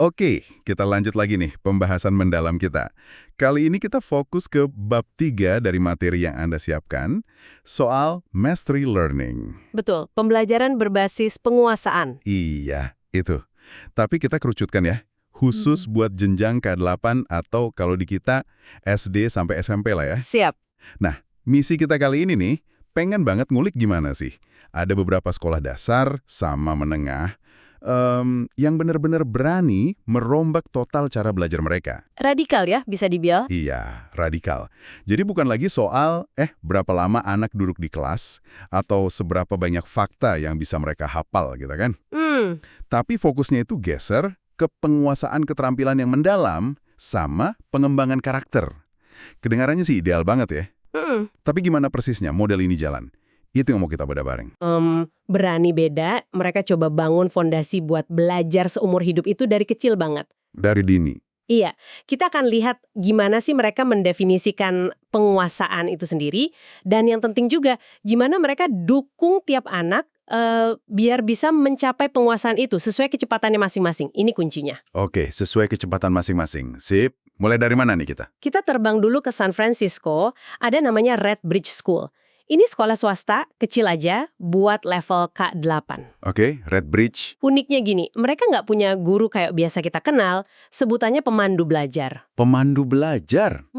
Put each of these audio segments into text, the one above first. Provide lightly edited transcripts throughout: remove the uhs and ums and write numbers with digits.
Oke, kita lanjut lagi nih pembahasan mendalam kita. Kali ini kita fokus ke bab 3 dari materi yang Anda siapkan, soal mastery learning. Betul, pembelajaran berbasis penguasaan. Iya, itu. Tapi kita kerucutkan ya, khusus buat jenjang K8 atau kalau di kita SD sampai SMP lah ya. Siap. Nah, misi kita kali ini nih, pengen banget ngulik gimana sih. Ada beberapa sekolah dasar sama menengah yang benar-benar berani merombak total cara belajar mereka. Radikal ya, bisa dibilang. Iya, radikal. Jadi bukan lagi soal, berapa lama anak duduk di kelas, atau seberapa banyak fakta yang bisa mereka hafal gitu kan. Tapi fokusnya itu geser ke penguasaan keterampilan yang mendalam sama pengembangan karakter. Kedengarannya sih ideal banget ya. Tapi gimana persisnya model ini jalan? Itu yang mau kita bedah bareng. Berani beda, mereka coba bangun fondasi buat belajar seumur hidup itu dari kecil banget. Dari dini. Iya, kita akan lihat gimana sih mereka mendefinisikan penguasaan itu sendiri, dan yang penting juga, gimana mereka dukung tiap anak biar bisa mencapai penguasaan itu sesuai kecepatannya masing-masing. Ini kuncinya. Oke, sesuai kecepatan masing-masing. Sip. Mulai dari mana nih kita? Kita terbang dulu ke San Francisco, ada namanya Red Bridge School. Ini sekolah swasta, kecil aja, buat level K8. Oke, Red Bridge. Uniknya gini, mereka nggak punya guru kayak biasa kita kenal, sebutannya pemandu belajar. Pemandu belajar?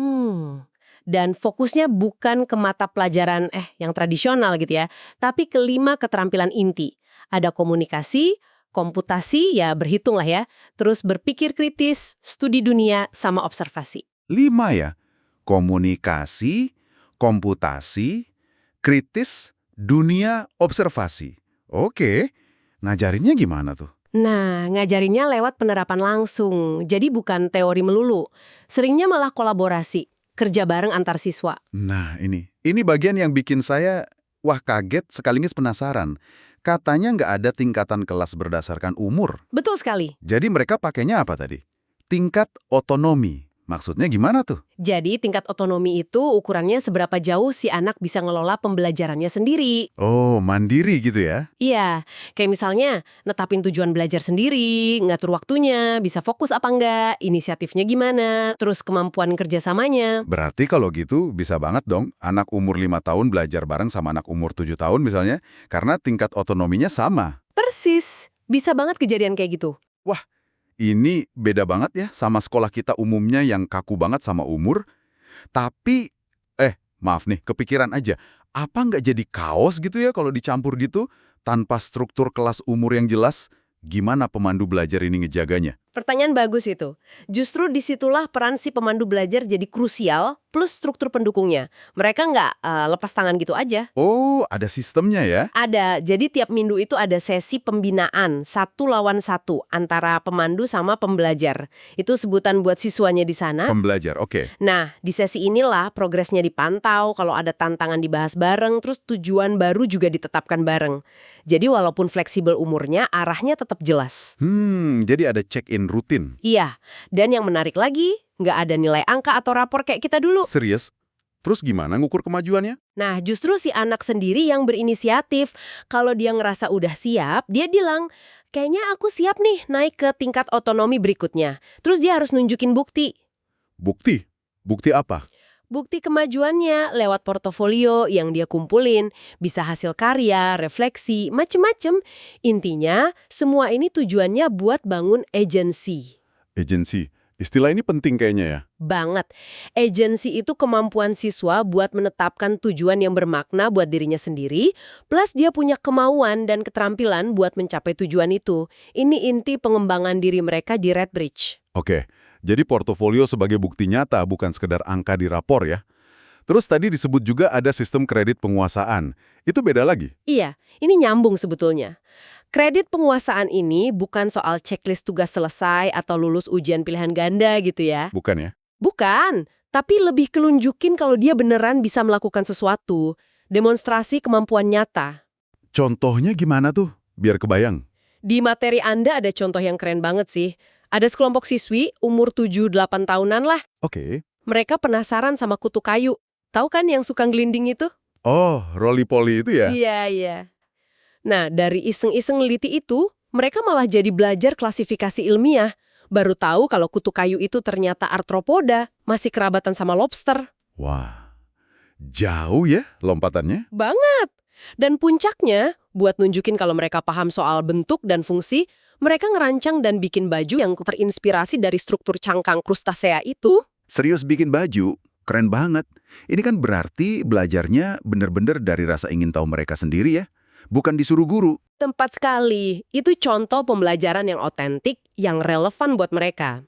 Dan fokusnya bukan ke mata pelajaran yang tradisional gitu ya, tapi ke 5 keterampilan inti. Ada komunikasi, komputasi, ya berhitung lah ya, terus berpikir kritis, studi dunia, sama observasi. 5 ya? Komunikasi, komputasi, kritis, dunia, observasi. Oke, ngajarinnya gimana tuh? Nah, ngajarinnya lewat penerapan langsung, jadi bukan teori melulu. Seringnya malah kolaborasi, kerja bareng antar siswa. Nah, ini bagian yang bikin saya, kaget sekaligus penasaran. Katanya nggak ada tingkatan kelas berdasarkan umur. Betul sekali. Jadi mereka pakainya apa tadi? Tingkat otonomi. Maksudnya gimana tuh? Jadi tingkat otonomi itu ukurannya seberapa jauh si anak bisa ngelola pembelajarannya sendiri. Oh, mandiri gitu ya? Iya, kayak misalnya netapin tujuan belajar sendiri, ngatur waktunya, bisa fokus apa enggak, inisiatifnya gimana, terus kemampuan kerjasamanya. Berarti kalau gitu bisa banget dong anak umur 5 tahun belajar bareng sama anak umur 7 tahun misalnya, karena tingkat otonominya sama. Persis, bisa banget kejadian kayak gitu. Wah, ini beda banget ya sama sekolah kita umumnya yang kaku banget sama umur. Tapi, maaf nih, kepikiran aja. Apa nggak jadi kaos gitu ya kalau dicampur gitu? Tanpa struktur kelas umur yang jelas, gimana pemandu belajar ini ngejaganya? Pertanyaan bagus itu. Justru disitulah peran si pemandu belajar jadi krusial, plus struktur pendukungnya. Mereka nggak lepas tangan gitu aja. Oh, ada sistemnya ya? Ada, jadi tiap minggu itu ada sesi pembinaan 1-lawan-1 antara pemandu sama pembelajar. Itu sebutan buat siswanya di sana. Pembelajar, oke. Nah, di sesi inilah progresnya dipantau, kalau ada tantangan dibahas bareng, terus tujuan baru juga ditetapkan bareng. Jadi walaupun fleksibel umurnya, arahnya tetap jelas. Jadi ada check-in rutin. Iya, dan yang menarik lagi, nggak ada nilai angka atau rapor kayak kita dulu. Serius? Terus gimana ngukur kemajuannya? Nah, justru si anak sendiri yang berinisiatif. Kalau dia ngerasa udah siap, dia bilang, kayaknya aku siap nih naik ke tingkat otonomi berikutnya. Terus dia harus nunjukin bukti. Bukti? Bukti apa? Bukti kemajuannya lewat portofolio yang dia kumpulin, bisa hasil karya, refleksi, macem-macem. Intinya, semua ini tujuannya buat bangun agensi. Agensi. Istilah ini penting kayaknya ya. Banget. Agensi itu kemampuan siswa buat menetapkan tujuan yang bermakna buat dirinya sendiri, plus dia punya kemauan dan keterampilan buat mencapai tujuan itu. Ini inti pengembangan diri mereka di Red Bridge. Oke, jadi portofolio sebagai bukti nyata bukan sekedar angka di rapor ya. Terus tadi disebut juga ada sistem kredit penguasaan. Itu beda lagi? Iya, ini nyambung sebetulnya. Kredit penguasaan ini bukan soal checklist tugas selesai atau lulus ujian pilihan ganda gitu ya. Bukan ya? Bukan, tapi lebih kelunjukin kalau dia beneran bisa melakukan sesuatu. Demonstrasi kemampuan nyata. Contohnya gimana tuh? Biar kebayang. Di materi Anda ada contoh yang keren banget sih. Ada sekelompok siswi umur 7-8 tahunan lah. Oke. Mereka penasaran sama kutu kayu. Tahu kan yang suka gelinding itu? Oh, roly-poly itu ya? Iya. Nah, dari iseng-iseng neliti itu, mereka malah jadi belajar klasifikasi ilmiah. Baru tahu kalau kutu kayu itu ternyata arthropoda, masih kerabatan sama lobster. Wah, jauh ya lompatannya? Banget! Dan puncaknya, buat nunjukin kalau mereka paham soal bentuk dan fungsi, mereka ngerancang dan bikin baju yang terinspirasi dari struktur cangkang krustasea itu. Serius bikin baju? Keren banget. Ini kan berarti belajarnya bener-bener dari rasa ingin tahu mereka sendiri ya? Bukan disuruh guru. Tempat sekali. Itu contoh pembelajaran yang otentik, yang relevan buat mereka.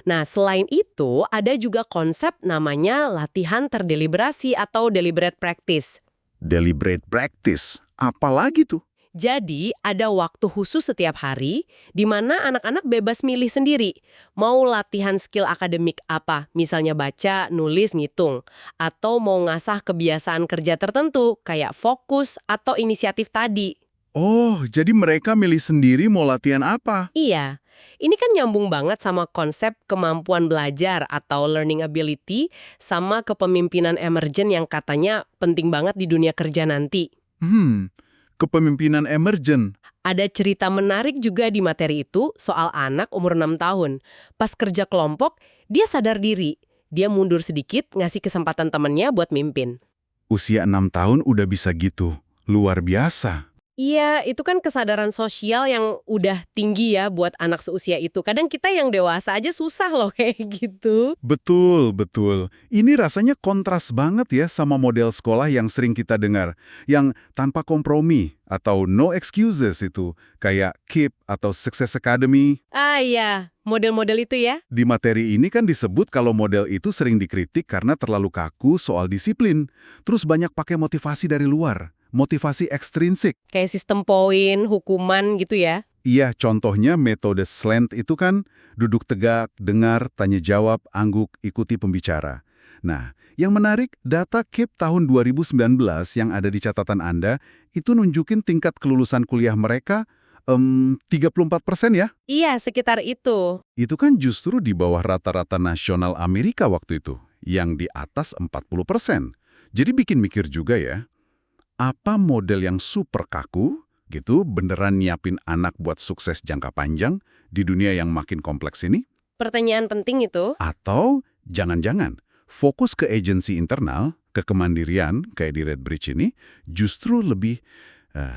Nah, selain itu, ada juga konsep namanya latihan terdeliberasi atau deliberate practice. Deliberate practice? Apalagi tuh? Jadi, ada waktu khusus setiap hari di mana anak-anak bebas milih sendiri. Mau latihan skill akademik apa, misalnya baca, nulis, ngitung. Atau mau ngasah kebiasaan kerja tertentu, kayak fokus atau inisiatif tadi. Oh, jadi mereka milih sendiri mau latihan apa? Iya, ini kan nyambung banget sama konsep kemampuan belajar atau learning ability sama kepemimpinan emergen yang katanya penting banget di dunia kerja nanti. Kepemimpinan emergen. Ada cerita menarik juga di materi itu soal anak umur 6 tahun. Pas kerja kelompok, dia sadar diri. Dia mundur sedikit, ngasih kesempatan temennya buat mimpin. Usia 6 tahun udah bisa gitu. Luar biasa. Iya, itu kan kesadaran sosial yang udah tinggi ya buat anak seusia itu. Kadang kita yang dewasa aja susah loh kayak gitu. Betul, betul. Ini rasanya kontras banget ya sama model sekolah yang sering kita dengar. Yang tanpa kompromi atau no excuses itu. Kayak KIP atau Success Academy. Ah iya, model-model itu ya. Di materi ini kan disebut kalau model itu sering dikritik karena terlalu kaku soal disiplin. Terus banyak pakai motivasi dari luar. Motivasi ekstrinsik. Kayak sistem poin, hukuman gitu ya. Iya, contohnya metode SLANT itu kan duduk tegak, dengar, tanya jawab, angguk, ikuti pembicara. Nah, yang menarik, data KIP tahun 2019 yang ada di catatan Anda itu nunjukin tingkat kelulusan kuliah mereka 34% ya. Iya, sekitar itu. Itu kan justru di bawah rata-rata nasional Amerika waktu itu, yang di atas 40%. Jadi bikin mikir juga ya. Apa model yang super kaku, gitu, beneran nyiapin anak buat sukses jangka panjang di dunia yang makin kompleks ini? Pertanyaan penting itu. Atau jangan-jangan fokus ke agensi internal, ke kemandirian, kayak di Redbridge ini, justru lebih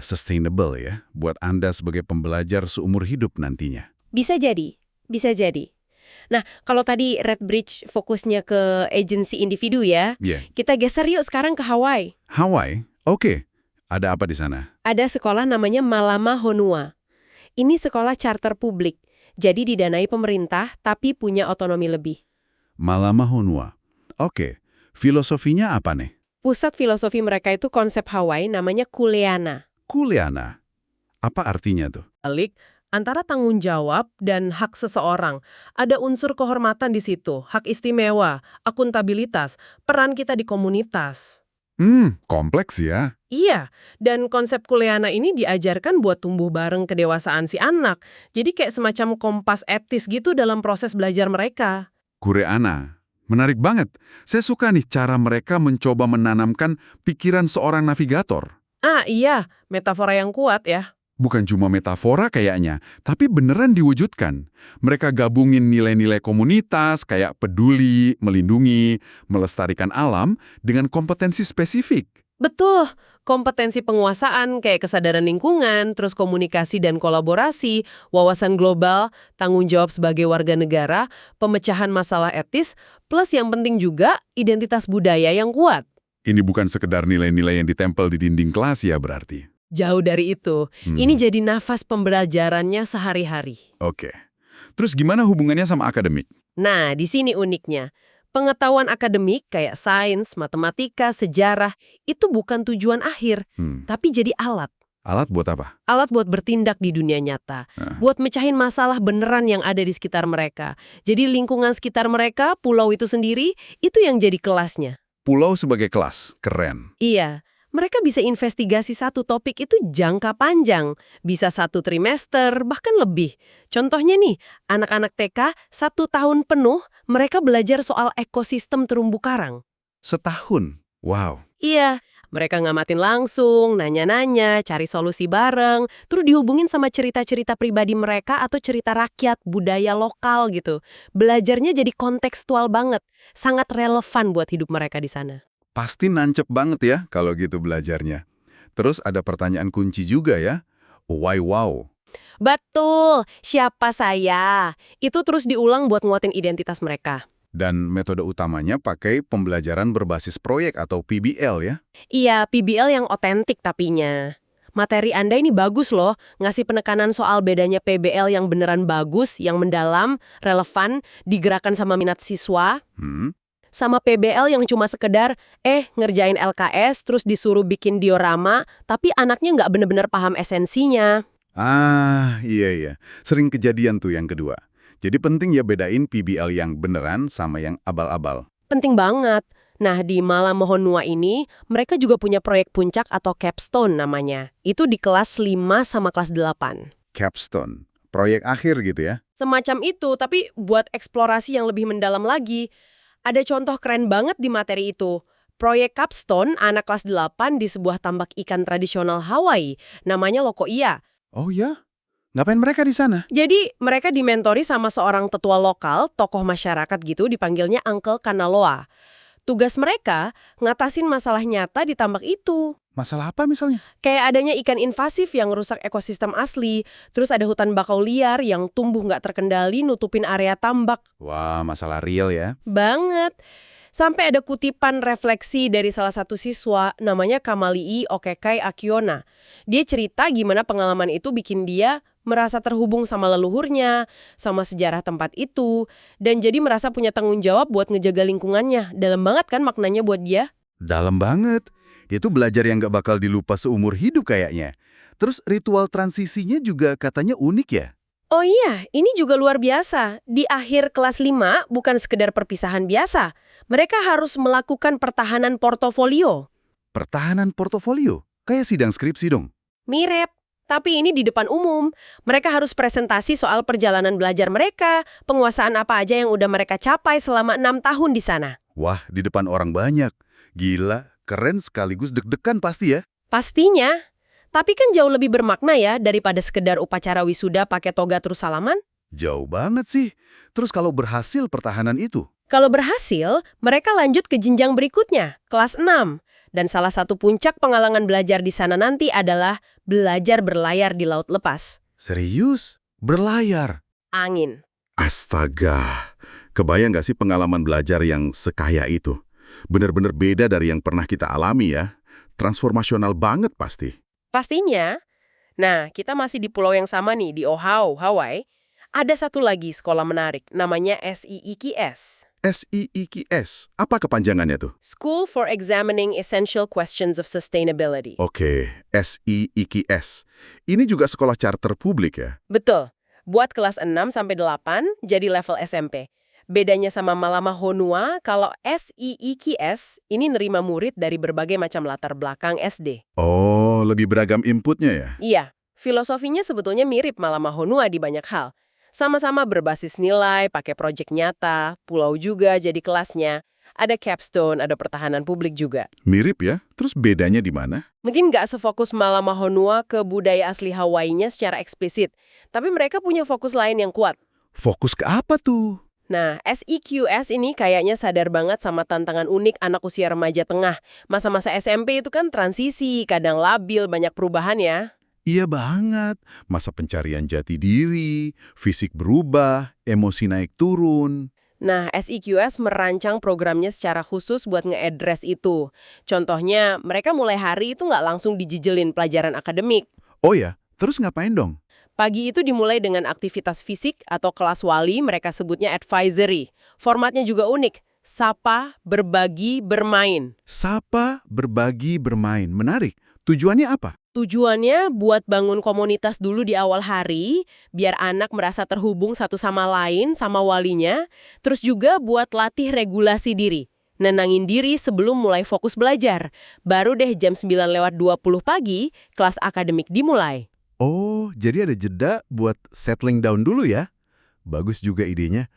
sustainable ya, buat Anda sebagai pembelajar seumur hidup nantinya. Bisa jadi, bisa jadi. Nah, kalau tadi Redbridge fokusnya ke agensi individu ya, kita geser yuk sekarang ke Hawaii. Hawaii? Oke, ada apa di sana? Ada sekolah namanya Malama Honua. Ini sekolah charter publik, jadi didanai pemerintah tapi punya otonomi lebih. Malama Honua. Oke, filosofinya apa nih? Pusat filosofi mereka itu konsep Hawaii namanya Kuleana. Kuleana. Apa artinya tuh? Balik antara tanggung jawab dan hak seseorang. Ada unsur kehormatan di situ, hak istimewa, akuntabilitas, peran kita di komunitas. Kompleks ya. Iya, dan konsep Kuleana ini diajarkan buat tumbuh bareng kedewasaan si anak. Jadi kayak semacam kompas etis gitu dalam proses belajar mereka. Kuleana. Menarik banget. Saya suka nih cara mereka mencoba menanamkan pikiran seorang navigator. Ah iya, metafora yang kuat ya. Bukan cuma metafora kayaknya, tapi beneran diwujudkan. Mereka gabungin nilai-nilai komunitas kayak peduli, melindungi, melestarikan alam dengan kompetensi spesifik. Betul, kompetensi penguasaan kayak kesadaran lingkungan, terus komunikasi dan kolaborasi, wawasan global, tanggung jawab sebagai warga negara, pemecahan masalah etis, plus yang penting juga identitas budaya yang kuat. Ini bukan sekedar nilai-nilai yang ditempel di dinding kelas ya berarti? Jauh dari itu. Ini jadi nafas pembelajarannya sehari-hari. Oke. Terus gimana hubungannya sama akademik? Nah, di sini uniknya. Pengetahuan akademik kayak sains, matematika, sejarah, itu bukan tujuan akhir, tapi jadi alat. Alat buat apa? Alat buat bertindak di dunia nyata. Buat mecahin masalah beneran yang ada di sekitar mereka. Jadi lingkungan sekitar mereka, pulau itu sendiri, itu yang jadi kelasnya. Pulau sebagai kelas, keren. Iya. Mereka bisa investigasi satu topik itu jangka panjang, bisa 1 trimester, bahkan lebih. Contohnya nih, anak-anak TK 1 tahun penuh mereka belajar soal ekosistem terumbu karang. Setahun? Wow. Iya, Mereka ngamatin langsung, nanya-nanya, cari solusi bareng, terus dihubungin sama cerita-cerita pribadi mereka atau cerita rakyat, budaya lokal gitu. Belajarnya jadi kontekstual banget, sangat relevan buat hidup mereka di sana. Pasti nancep banget ya kalau gitu belajarnya. Terus ada pertanyaan kunci juga ya. Why wow? Betul, siapa saya? Itu terus diulang buat nguatin identitas mereka. Dan metode utamanya pakai pembelajaran berbasis proyek atau PBL ya. Iya, PBL yang otentik tapinya. Materi Anda ini bagus loh, ngasih penekanan soal bedanya PBL yang beneran bagus, yang mendalam, relevan, digerakkan sama minat siswa, sama PBL yang cuma sekedar, ngerjain LKS, terus disuruh bikin diorama, tapi anaknya nggak bener-bener paham esensinya. Ah, iya. Sering kejadian tuh yang kedua. Jadi penting ya bedain PBL yang beneran sama yang abal-abal. Penting banget. Nah, di Malam Mohon Nua ini, mereka juga punya proyek puncak atau capstone namanya. Itu di kelas 5 sama kelas 8. Capstone, proyek akhir gitu ya. Semacam itu, tapi buat eksplorasi yang lebih mendalam lagi. Ada contoh keren banget di materi itu. Proyek capstone anak kelas 8 di sebuah tambak ikan tradisional Hawaii, namanya Loko'ia. Oh ya? Ngapain mereka di sana? Jadi, mereka dimentori sama seorang tetua lokal, tokoh masyarakat gitu, dipanggilnya Uncle Kanaloa. Tugas mereka ngatasin masalah nyata di tambak itu. Masalah apa misalnya? Kayak adanya ikan invasif yang rusak ekosistem asli, terus ada hutan bakau liar yang tumbuh nggak terkendali nutupin area tambak. Wah, masalah real ya. Banget. Sampai ada kutipan refleksi dari salah satu siswa, namanya Kamalii Okekai Akiona. Dia cerita gimana pengalaman itu bikin dia merasa terhubung sama leluhurnya, sama sejarah tempat itu, dan jadi merasa punya tanggung jawab buat ngejaga lingkungannya. Dalam banget kan maknanya buat dia? Dalam banget. Itu belajar yang gak bakal dilupa seumur hidup kayaknya. Terus ritual transisinya juga katanya unik ya? Oh iya, ini juga luar biasa. Di akhir kelas 5 bukan sekedar perpisahan biasa. Mereka harus melakukan pertahanan portofolio. Pertahanan portofolio? Kayak sidang skripsi dong. Mirip. Tapi ini di depan umum. Mereka harus presentasi soal perjalanan belajar mereka, penguasaan apa aja yang udah mereka capai selama 6 tahun di sana. Wah, di depan orang banyak. Gila, keren sekaligus deg-degan pasti ya? Pastinya. Tapi kan jauh lebih bermakna ya daripada sekedar upacara wisuda pakai toga terus salaman. Jauh banget sih. Terus kalau berhasil pertahanan itu? Kalau berhasil, mereka lanjut ke jenjang berikutnya, kelas 6. Dan salah satu puncak pengalaman belajar di sana nanti adalah belajar berlayar di laut lepas. Serius? Berlayar? Angin. Astaga, kebayang nggak sih pengalaman belajar yang sekaya itu? Benar-benar beda dari yang pernah kita alami ya. Transformasional banget pasti. Pastinya. Nah, kita masih di pulau yang sama nih, di Oahu, Hawaii. Ada satu lagi sekolah menarik, namanya SEEKS. SEEKS, apa kepanjangannya tuh? School for Examining Essential Questions of Sustainability. Oke, SEEKS. Ini juga sekolah charter publik ya? Betul. Buat kelas 6 sampai 8 jadi level SMP. Bedanya sama Malam Mohon Nua, kalau SEEKS ini nerima murid dari berbagai macam latar belakang SD. Oh, lebih beragam inputnya ya? Iya, filosofinya sebetulnya mirip Malam Mohon Nua di banyak hal. Sama-sama berbasis nilai, pakai proyek nyata, pulau juga jadi kelasnya. Ada capstone, ada pertahanan publik juga. Mirip ya? Terus bedanya di mana? Mungkin nggak sefokus Malam Mohon Nua ke budaya asli Hawaii-nya secara eksplisit, tapi mereka punya fokus lain yang kuat. Fokus ke apa tuh? Nah, SEQS ini kayaknya sadar banget sama tantangan unik anak usia remaja tengah. Masa-masa SMP itu kan transisi, kadang labil, banyak perubahan ya. Iya banget. Masa pencarian jati diri, fisik berubah, emosi naik turun. Nah, SEQS merancang programnya secara khusus buat nge-address itu. Contohnya, mereka mulai hari itu nggak langsung dijijelin pelajaran akademik. Oh ya, terus ngapain dong? Pagi itu dimulai dengan aktivitas fisik atau kelas wali, mereka sebutnya advisory. Formatnya juga unik, sapa, berbagi, bermain. Sapa, berbagi, bermain. Menarik. Tujuannya apa? Tujuannya buat bangun komunitas dulu di awal hari, biar anak merasa terhubung satu sama lain sama walinya, terus juga buat latih regulasi diri. Nenangin diri sebelum mulai fokus belajar. Baru deh jam 9:20 pagi, kelas akademik dimulai. Oh, jadi ada jeda buat settling down dulu ya? Bagus juga idenya.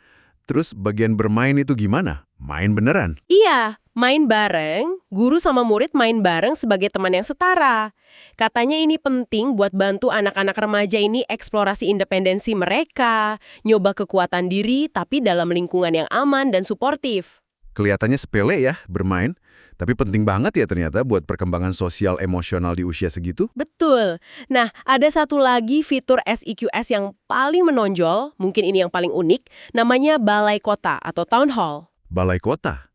Terus bagian bermain itu gimana? Main beneran? Iya, Main bareng, guru sama murid main bareng sebagai teman yang setara. Katanya ini penting buat bantu anak-anak remaja ini eksplorasi independensi mereka, nyoba kekuatan diri tapi dalam lingkungan yang aman dan suportif. Kelihatannya sepele ya, bermain. Tapi penting banget ya ternyata buat perkembangan sosial emosional di usia segitu. Betul. Nah, ada satu lagi fitur SEQS yang paling menonjol, mungkin ini yang paling unik, namanya Balai Kota atau Town Hall. Balai kota.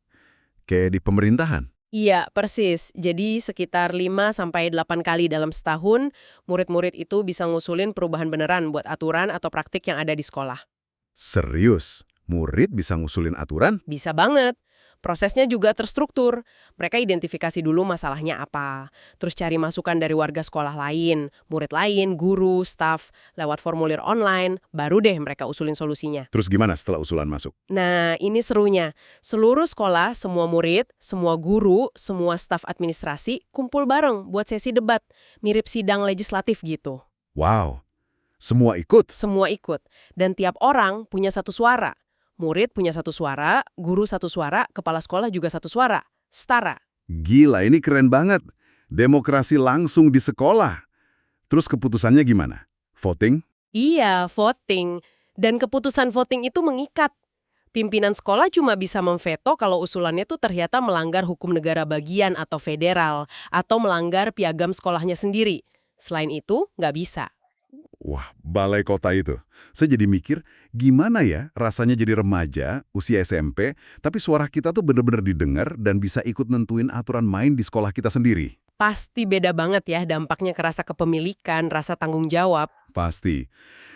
Kayak di pemerintahan. Iya, persis. Jadi sekitar 5-8 kali dalam setahun, murid-murid itu bisa ngusulin perubahan beneran buat aturan atau praktik yang ada di sekolah. Serius? Murid bisa ngusulin aturan? Bisa banget. Prosesnya juga terstruktur. Mereka identifikasi dulu masalahnya apa. Terus cari masukan dari warga sekolah lain, murid lain, guru, staf, lewat formulir online, baru deh mereka usulin solusinya. Terus gimana setelah usulan masuk? Nah, ini serunya. Seluruh sekolah, semua murid, semua guru, semua staf administrasi kumpul bareng buat sesi debat. Mirip sidang legislatif gitu. Wow, semua ikut? Semua ikut. Dan tiap orang punya satu suara. Murid punya satu suara, guru satu suara, kepala sekolah juga satu suara. Setara. Gila, ini keren banget. Demokrasi langsung di sekolah. Terus keputusannya gimana? Voting? Iya, voting. Dan keputusan voting itu mengikat. Pimpinan sekolah cuma bisa memveto kalau usulannya tuh ternyata melanggar hukum negara bagian atau federal, atau melanggar piagam sekolahnya sendiri. Selain itu, nggak bisa. Wah, balai kota itu. Saya jadi mikir, gimana ya rasanya jadi remaja, usia SMP, tapi suara kita tuh bener-bener didengar dan bisa ikut nentuin aturan main di sekolah kita sendiri. Pasti beda banget ya dampaknya ke rasa kepemilikan, rasa tanggung jawab. Pasti.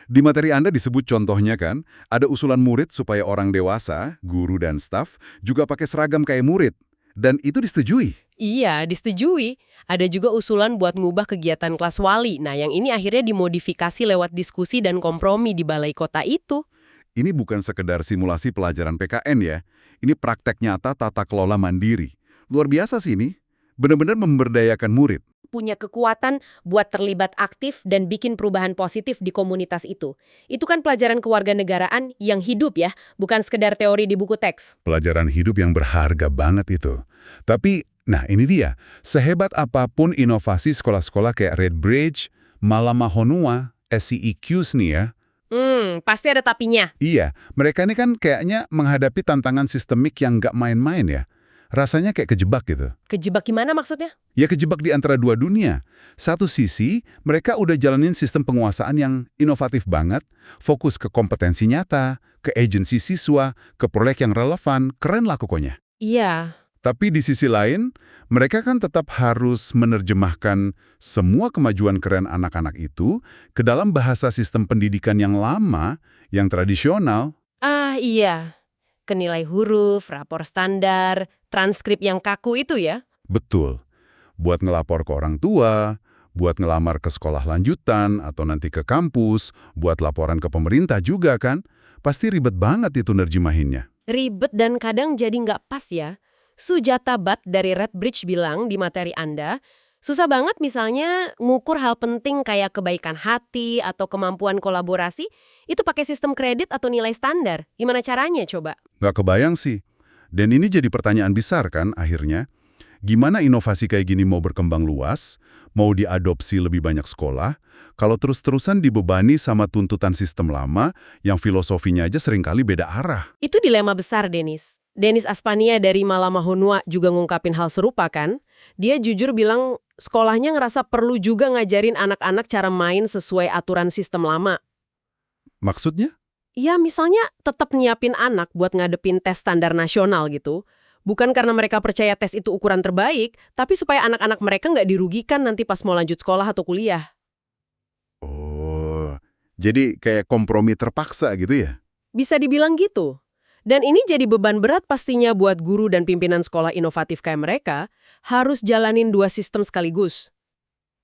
Di materi Anda disebut contohnya kan, ada usulan murid supaya orang dewasa, guru dan staf, juga pakai seragam kayak murid. Dan itu disetujui. Iya, disetujui. Ada juga usulan buat ngubah kegiatan kelas wali. Nah, yang ini akhirnya dimodifikasi lewat diskusi dan kompromi di balai kota itu. Ini bukan sekedar simulasi pelajaran PKN ya. Ini praktek nyata tata kelola mandiri. Luar biasa sih ini. Benar-benar memberdayakan murid. Punya kekuatan buat terlibat aktif dan bikin perubahan positif di komunitas itu. Itu kan pelajaran kewarganegaraan yang hidup ya, bukan sekedar teori di buku teks. Pelajaran hidup yang berharga banget itu. Tapi, nah ini dia. Sehebat apapun inovasi sekolah-sekolah kayak Redbridge, Malama-Honua, SEQs nih ya. Pasti ada tapinya. Iya, mereka ini kan kayaknya menghadapi tantangan sistemik yang nggak main-main ya. Rasanya kayak kejebak gitu. Kejebak gimana maksudnya? Ya kejebak di antara dua dunia. Satu sisi, mereka udah jalanin sistem penguasaan yang inovatif banget, fokus ke kompetensi nyata, ke agensi siswa, ke proyek yang relevan, keren lah pokoknya. Iya. Tapi di sisi lain, mereka kan tetap harus menerjemahkan semua kemajuan keren anak-anak itu ke dalam bahasa sistem pendidikan yang lama, yang tradisional. Ah, iya. Kenilai huruf, rapor standar, transkrip yang kaku itu ya. Betul. Buat ngelapor ke orang tua, buat ngelamar ke sekolah lanjutan, atau nanti ke kampus, buat laporan ke pemerintah juga kan. Pasti ribet banget itu nerjemahinnya. Ribet dan kadang jadi nggak pas ya. Sujata Bhatt dari Redbridge bilang di materi Anda, susah banget misalnya ngukur hal penting kayak kebaikan hati atau kemampuan kolaborasi, itu pakai sistem kredit atau nilai standar. Gimana caranya coba? Nggak kebayang sih. Dan ini jadi pertanyaan besar kan akhirnya. Gimana inovasi kayak gini mau berkembang luas, mau diadopsi lebih banyak sekolah, kalau terus-terusan dibebani sama tuntutan sistem lama yang filosofinya aja seringkali beda arah. Itu dilema besar, Denis. Denis Aspania dari Malama-Honua juga ngungkapin hal serupa kan. Dia jujur bilang sekolahnya ngerasa perlu juga ngajarin anak-anak cara main sesuai aturan sistem lama. Maksudnya? Ya misalnya tetap nyiapin anak buat ngadepin tes standar nasional gitu. Bukan karena mereka percaya tes itu ukuran terbaik, tapi supaya anak-anak mereka nggak dirugikan nanti pas mau lanjut sekolah atau kuliah. Oh, jadi kayak kompromi terpaksa gitu ya? Bisa dibilang gitu. Dan ini jadi beban berat pastinya buat guru dan pimpinan sekolah inovatif kayak mereka, harus jalanin dua sistem sekaligus.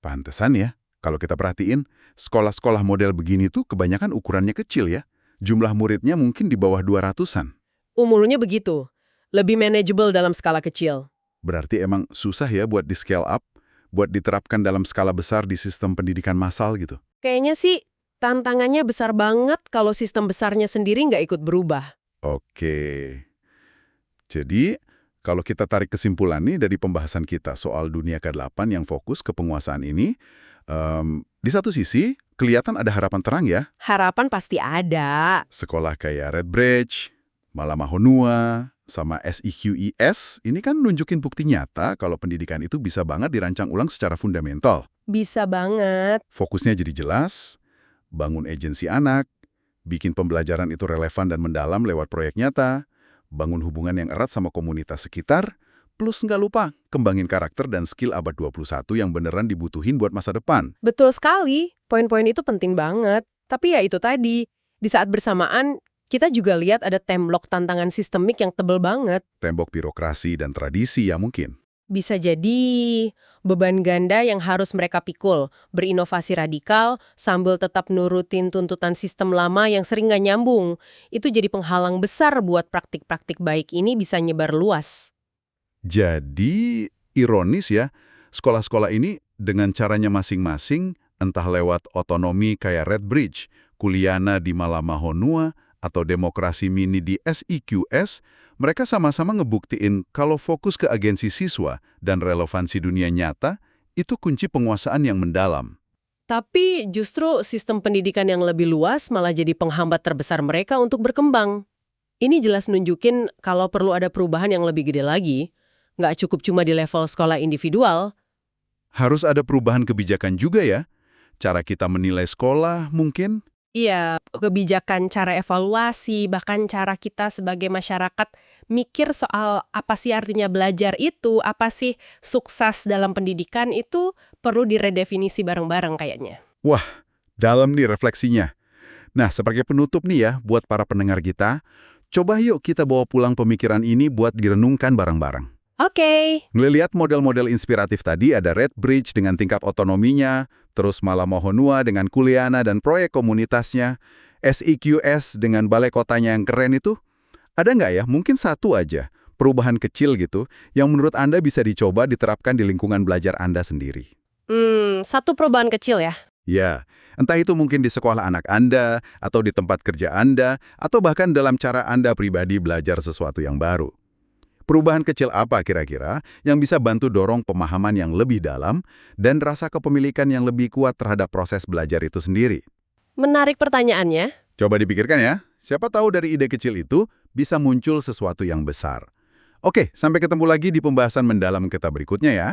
Pantesan ya, kalau kita perhatiin, sekolah-sekolah model begini tuh kebanyakan ukurannya kecil ya. Jumlah muridnya mungkin di bawah 200-an. Umurnya begitu, lebih manageable dalam skala kecil. Berarti emang susah ya buat di-scale up, buat diterapkan dalam skala besar di sistem pendidikan massal gitu. Kayaknya sih tantangannya besar banget kalau sistem besarnya sendiri nggak ikut berubah. Oke. Jadi, Kalau kita tarik kesimpulan nih dari pembahasan kita soal dunia ke-8 yang fokus ke penguasaan ini, di satu sisi, kelihatan ada harapan terang ya. Harapan pasti ada. Sekolah kayak Redbridge, Malama Honua, sama SEQES, ini kan nunjukin bukti nyata kalau pendidikan itu bisa banget dirancang ulang secara fundamental. Bisa banget. Fokusnya jadi jelas, bangun agensi anak, bikin pembelajaran itu relevan dan mendalam lewat proyek nyata, bangun hubungan yang erat sama komunitas sekitar, plus nggak lupa kembangin karakter dan skill abad 21 yang beneran dibutuhin buat masa depan. Betul sekali. Poin-poin itu penting banget. Tapi ya itu tadi, di saat bersamaan, kita juga lihat ada tembok tantangan sistemik yang tebel banget. Tembok birokrasi dan tradisi ya mungkin. Bisa jadi beban ganda yang harus mereka pikul, berinovasi radikal, sambil tetap nurutin tuntutan sistem lama yang sering nggak nyambung. Itu jadi penghalang besar buat praktik-praktik baik ini bisa nyebar luas. Jadi, ironis ya, sekolah-sekolah ini dengan caranya masing-masing, entah lewat otonomi kayak Redbridge, Kuliana di Malama Honua, atau demokrasi mini di SEQS, mereka sama-sama ngebuktiin kalau fokus ke agensi siswa dan relevansi dunia nyata, itu kunci penguasaan yang mendalam. Tapi justru sistem pendidikan yang lebih luas malah jadi penghambat terbesar mereka untuk berkembang. Ini jelas nunjukin kalau perlu ada perubahan yang lebih gede lagi. Nggak cukup cuma di level sekolah individual. Harus ada perubahan kebijakan juga ya. Cara kita menilai sekolah mungkin. Iya, kebijakan, cara evaluasi, bahkan cara kita sebagai masyarakat mikir soal apa sih artinya belajar itu, apa sih sukses dalam pendidikan itu perlu diredefinisi bareng-bareng kayaknya. Wah, dalam nih refleksinya. Nah, sebagai penutup nih ya buat para pendengar kita, coba yuk kita bawa pulang pemikiran ini buat direnungkan bareng-bareng. Oke. Ngelihat model-model inspiratif tadi ada Redbridge dengan tingkat otonominya, terus Malama Honua dengan Kuliana dan proyek komunitasnya, SEQS dengan balai kotanya yang keren itu, ada nggak ya mungkin satu aja perubahan kecil gitu yang menurut Anda bisa dicoba diterapkan di lingkungan belajar Anda sendiri? Satu perubahan kecil ya. Ya, entah itu mungkin di sekolah anak Anda, atau di tempat kerja Anda, atau bahkan dalam cara Anda pribadi belajar sesuatu yang baru. Perubahan kecil apa kira-kira yang bisa bantu dorong pemahaman yang lebih dalam dan rasa kepemilikan yang lebih kuat terhadap proses belajar itu sendiri? Menarik pertanyaannya. Coba dipikirkan ya, siapa tahu dari ide kecil itu bisa muncul sesuatu yang besar. Oke, sampai ketemu lagi di pembahasan mendalam kita berikutnya ya.